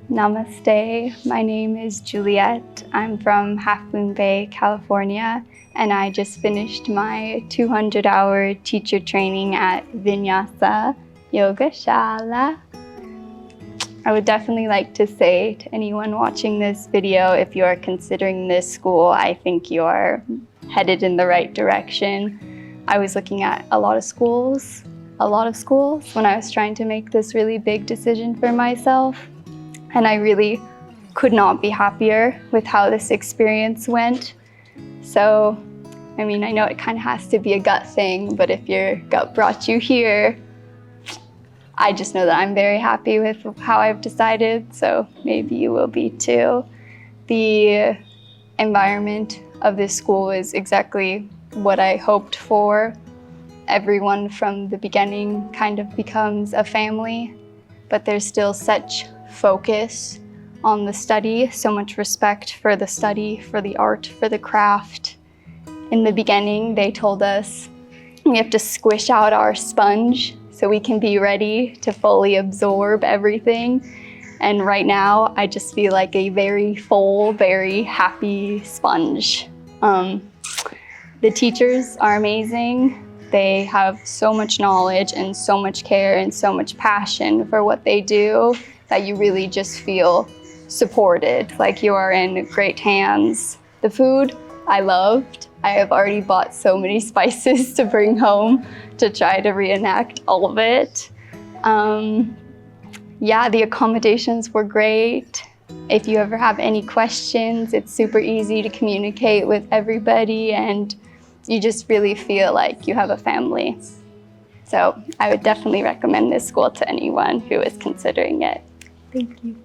Namaste, my name is Juliet. I'm from Half Moon Bay, California, and I just finished my 200-hour teacher training at Vinyasa Yogashala. I would definitely like to say to anyone watching this video, if you are considering this school, I think you are headed in the right direction. I was looking at a lot of schools when I was trying to make this really big decision for myself. And I really could not be happier with how this experience went. So, I mean, I know it kind of has to be a gut thing, but if your gut brought you here, I just know that I'm very happy with how I've decided, so maybe you will be too. The environment of this school is exactly what I hoped for. Everyone from the beginning kind of becomes a family, but there's still such focus on the study, so much respect for the study, for the art, for the craft. In the beginning, they told us we have to squish out our sponge so we can be ready to fully absorb everything. And right now, I just feel like a very full, very happy sponge. The teachers are amazing. They have so much knowledge and so much care and so much passion for what they do that you really just feel supported, like you are in great hands. The food I loved. I have already bought so many spices to bring home to try to reenact all of it. Yeah, the accommodations were great. If you ever have any questions, it's super easy to communicate with everybody, and you just really feel like you have a family. So I would definitely recommend this school to anyone who is considering it. Thank you.